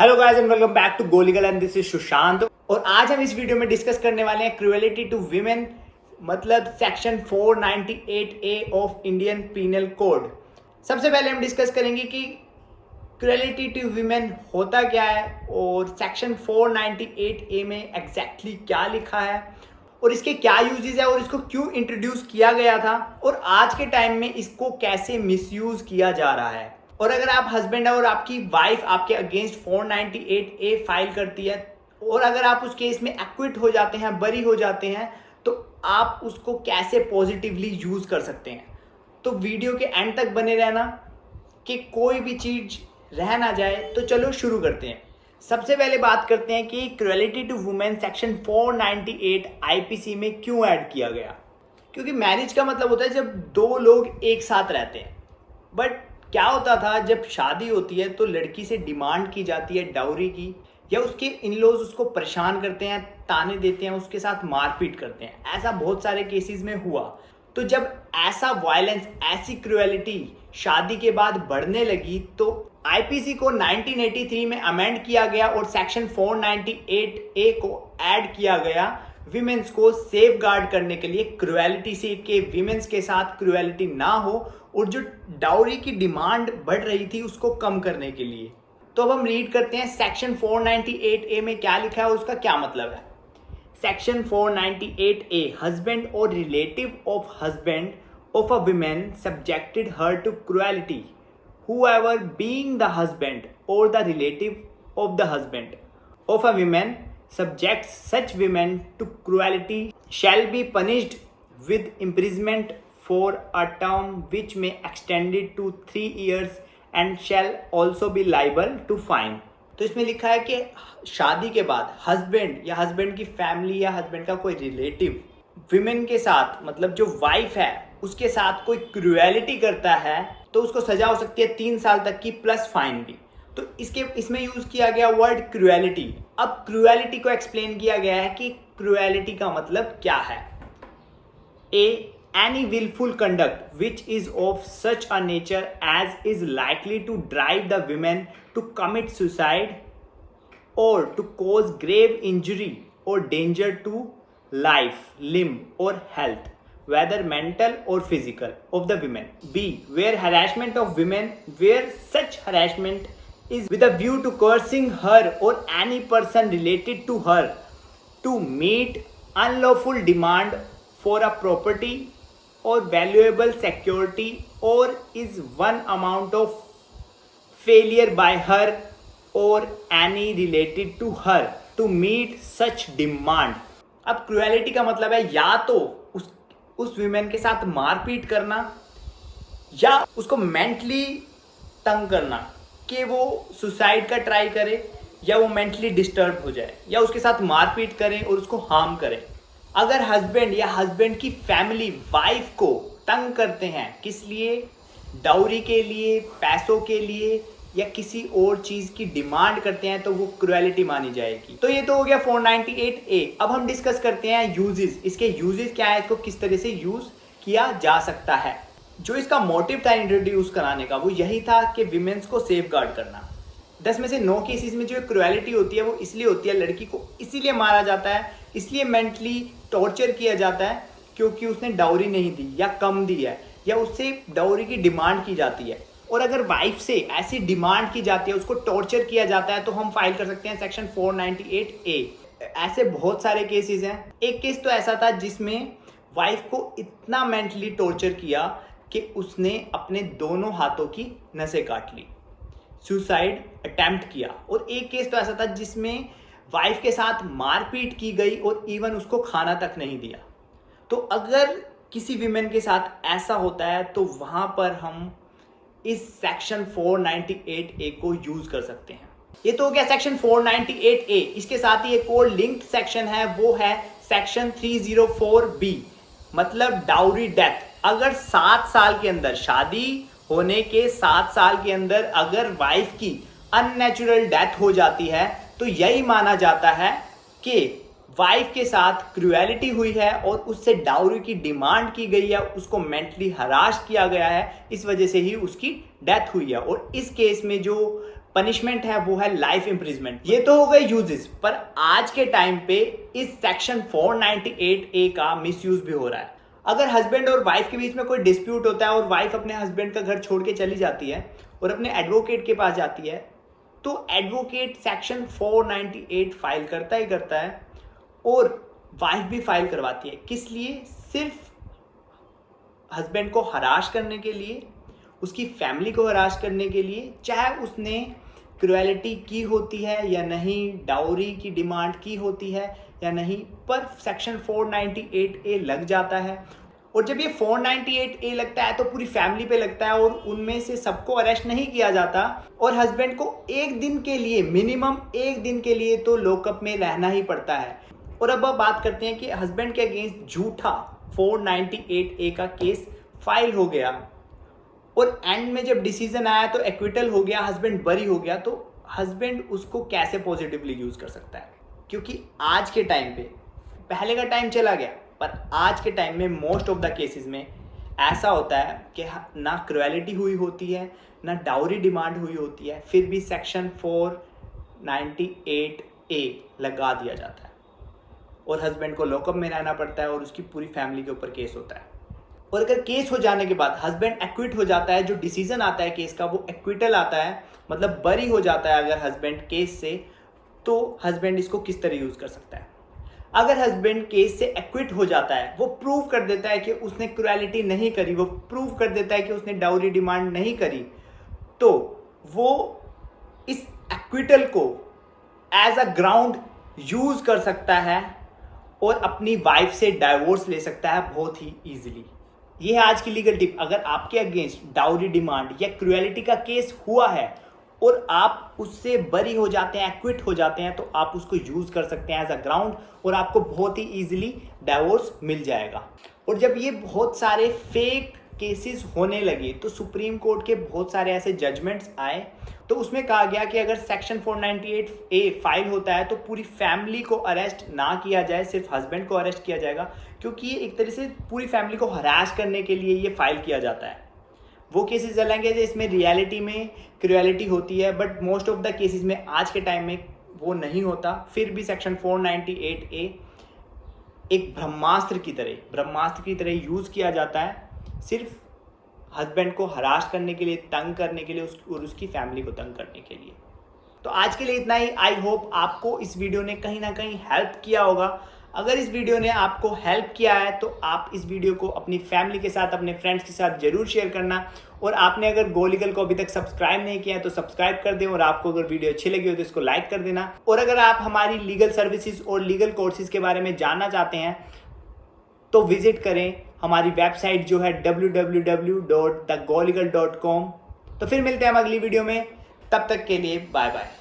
Hello guys and welcome back to go legal and this is Sushant. और आज हम इस वीडियो में डिस्कस करने वाले हैं क्रूएलिटी टू विमेन, मतलब section 498A of Indian Penal Code. सबसे पहले हम डिस्कस करेंगे कि क्रूएलिटी टू विमेन होता क्या है और सेक्शन 498A में एग्जैक्टली क्या लिखा है और इसके क्या यूजेस है और इसको क्यों इंट्रोड्यूस किया गया था और आज के टाइम में इसको कैसे मिसयूज किया जा रहा है। और अगर आप हस्बैंड है और आपकी वाइफ आपके अगेंस्ट 498A फाइल करती है और अगर आप उस केस में एक्विट हो जाते हैं, बरी हो जाते हैं, तो आप उसको कैसे पॉजिटिवली यूज कर सकते हैं। तो वीडियो के एंड तक बने रहना कि कोई भी चीज रह ना जाए। तो चलो शुरू करते हैं। सबसे पहले बात करते हैं कि cruelty to women section 498 IPC में क्यों ऐड किया गया। क्योंकि मैरिज का मतलब होता है जब दो लोग एक साथ रहते हैं। बट क्या होता था, जब शादी होती है तो लड़की से डिमांड की जाती है डाउरी की, या उसके इन-लॉज उसको परेशान करते हैं, ताने देते हैं, उसके साथ मारपीट करते हैं। ऐसा बहुत सारे केसेस में हुआ। तो जब ऐसा वायलेंस, ऐसी क्रूएलिटी शादी के बाद बढ़ने लगी तो आईपीसी को 1983 में अमेंड किया गया और सेक्शन 498A को ऐड किया गया विमेंस को सेफ गार्ड करने के लिए, क्रूएलिटी से कि विमेंस के साथ क्रूएलिटी ना हो और जो डाउरी की डिमांड बढ़ रही थी उसको कम करने के लिए। तो अब हम रीड करते हैं सेक्शन 498A में क्या लिखा है और उसका क्या मतलब है। सेक्शन 498A, हस्बैंड और relative of husband of a women subjected her to cruelty, whoever being the husband or the relative of the husband of a woman subjects such women to cruelty shall be punished with imprisonment for a term which may extend to 3 years and shall also be liable to fine। तो इसमें लिखा है कि शादी के बाद husband या husband की फैमिली या हस्बैंड का कोई रिलेटिव विमेन के साथ, मतलब जो वाइफ है उसके साथ कोई क्रूएलिटी करता है तो उसको सजा हो सकती है 3 साल तक की प्लस फाइन भी। तो इसमें यूज किया गया वर्ड क्रूएलिटी। अब क्रूएलिटी को एक्सप्लेन किया गया है कि क्रूएलिटी का मतलब क्या है। Any willful conduct which is of such a nature as is likely to drive the women to commit suicide or to cause grave injury or danger to life, limb or health, whether mental or physical, of the women. B, where harassment of women, where such harassment is with a view to coercing her or any person related to her to meet unlawful demand for a property or valuable security, or is one amount of failure by her or any related to her to meet such demand। अब cruelty का मतलब है या तो उस women के साथ मारपीट करना या उसको मेंटली तंग करना कि वो सुसाइड का ट्राई करे या वो मेंटली डिस्टर्ब हो जाए या उसके साथ मारपीट करें और उसको हार्म करें। अगर हस्बैंड या हस्बैंड की फैमिली वाइफ को तंग करते हैं, किस लिए, डाउरी के लिए, पैसों के लिए या किसी और चीज की डिमांड करते हैं, तो वो क्रूएलिटी मानी जाएगी। तो ये तो हो गया 498A। अब हम डिस्कस करते हैं यूजेस। इसके यूजेस क्या है, इसको किस तरह से यूज किया जा सकता है। जो इसका मोटिव था इंट्रोड्यूस कराने का वो यही था कि विमेंस को सेफ गार्ड करना। 10 में से 9 केसेस में जो क्रूएलिटी होती है वो इसलिए होती है, लड़की को इसीलिए मारा जाता है, इसलिए मेंटली टॉर्चर किया जाता है क्योंकि उसने डाउरी नहीं दी या कम दी है या उससे डाउरी की डिमांड की जाती है। और अगर वाइफ से ऐसी डिमांड की जाती है, उसको टॉर्चर किया जाता है, तो हम फाइल कर सकते हैं सेक्शन 498A। ऐसे बहुत सारे केसेस हैं। एक केस तो ऐसा था जिसमें वाइफ को इतना मेंटली टॉर्चर किया कि उसने अपने दोनों हाथों की नसें काट ली, सुसाइड अटेम्प्ट किया। और एक केस तो ऐसा था जिसमें वाइफ के साथ मारपीट की गई और इवन उसको खाना तक नहीं दिया। तो अगर किसी विमेन के साथ ऐसा होता है तो वहां पर हम इस सेक्शन 498A को यूज कर सकते हैं। ये तो हो गया सेक्शन 498A। इसके साथ ही एक और लिंक्ड सेक्शन है, वो है सेक्शन 304B, मतलब डाउरी डेथ। अगर 7 साल के अंदर, शादी होने के 7 साल के अंदर अगर वाइफ की अननेचुरल डेथ हो जाती है तो यही माना जाता है कि वाइफ के साथ क्रूएलिटी हुई है और उससे डाउरी की डिमांड की गई है, उसको मेंटली हरास किया गया है, इस वजह से ही उसकी डेथ हुई है। और इस केस में जो पनिशमेंट है वो है लाइफ इम्प्रिजमेंट। ये तो हो गए यूजेस, पर आज के टाइम पे इस सेक्शन 498A का मिसयूज भी हो रहा है। अगर हस्बैंड और वाइफ के बीच में कोई डिस्प्यूट होता है और वाइफ अपने हस्बैंड का घर छोड़ के चली जाती है और अपने एडवोकेट के पास जाती है, तो एडवोकेट सेक्शन 498 फाइल करता ही करता है और वाइफ भी फाइल करवाती है। किस लिए? सिर्फ हस्बैंड को हराश करने के लिए, उसकी फैमिली को हराश करने के लिए, चाहे उसने क्रुएलिटी की होती है या नहीं, डाउरी की डिमांड की होती है या नहीं, पर सेक्शन 498A लग जाता है। और जब ये 498A लगता है तो पूरी फैमिली पे लगता है और उनमें से सबको अरेस्ट नहीं किया जाता और हस्बैंड को एक दिन के लिए, मिनिमम एक दिन के लिए तो लॉकअप में रहना ही पड़ता है। और अब बात करते हैं कि हस्बैंड के अगेंस्ट झूठा 498A का केस फाइल हो गया और एंड में जब डिसीजन आया तो एक्विटल हो गया, हस्बैंड बरी हो गया, तो हस्बैंड उसको कैसे पॉजिटिवली यूज कर सकता है? क्योंकि आज के टाइम पे, पहले का टाइम चला गया, पर आज के टाइम में मोस्ट ऑफ द केसेस में ऐसा होता है कि ना क्रुएलिटी हुई होती है, ना डाउरी डिमांड हुई होती है, फिर भी सेक्शन 498A लगा दिया जाता है और हस्बैंड को लॉकअप में रहना पड़ता है और उसकी पूरी फैमिली के ऊपर केस होता है। और अगर केस हो जाने के बाद हस्बैंड एक्विट हो जाता है, जो डिसीजन आता है केस का वो एक्विटल आता है, मतलब बरी हो जाता है अगर हस्बैंड केस से, तो हस्बैंड इसको किस तरह यूज कर सकता है? अगर हस्बैंड केस से एक्विट हो जाता है, वो प्रूव कर देता है कि उसने क्रुएलिटी नहीं करी, वो प्रूव कर देता है कि उसने डाउरी डिमांड नहीं करी, तो वो इस एक्विटल को एज अ ग्राउंड यूज कर सकता है और अपनी वाइफ से डाइवोर्स ले सकता है बहुत ही इजीली। ये है आज की लीगल टिप। अगर आपके अगेंस्ट डाउरी डिमांड या क्रुएलिटी का केस हुआ है और आप उससे बरी हो जाते हैं, एक्विट हो जाते हैं, तो आप उसको यूज कर सकते हैं एज अ ग्राउंड और आपको बहुत ही इजीली डाइवोर्स मिल जाएगा। और जब ये बहुत सारे फेक केसेस होने लगे तो सुप्रीम कोर्ट के बहुत सारे ऐसे जजमेंट्स आए, तो उसमें कहा गया कि अगर सेक्शन 498A फाइल होता है तो पूरी फैमिली को अरेस्ट ना किया जाए, सिर्फ हस्बैंड को अरेस्ट किया जाएगा, क्योंकि ये एक तरह से पूरी फैमिली को हरास करने के लिए ये फाइल किया जाता है। वो केसेस अलग है जिसमें रियलिटी में क्रुएलिटी होती है, but most of the cases में आज के टाइम में वो नहीं होता। फिर भी सेक्शन 498A एक ब्रह्मास्त्र की तरह यूज किया जाता है, सिर्फ हस्बैंड को हरास करने के लिए, तंग करने के लिए और उसकी फैमिली को तंग करने के लिए। तो आज के लिए इतना ही। आई होप आपको इस वीडियो ने कहीं ना कहीं हेल्प किया होगा। अगर इस वीडियो ने आपको हेल्प किया है तो आप इस वीडियो को अपनी फैमिली के साथ, अपने फ्रेंड्स के साथ जरूर शेयर करना। और आपने अगर गो लीगल को अभी तक सब्सक्राइब नहीं किया है तो सब्सक्राइब कर दें, और आपको अगर वीडियो अच्छी लगी हो तो इसको लाइक कर देना। और अगर आप हमारी लीगल सर्विसेज और लीगल कोर्सेज के बारे में जानना चाहते हैं तो विजिट करें हमारी वेबसाइट जो है www.thegoligal.com। तो फिर मिलते हैं हम अगली वीडियो में, तब तक के लिए बाय बाय।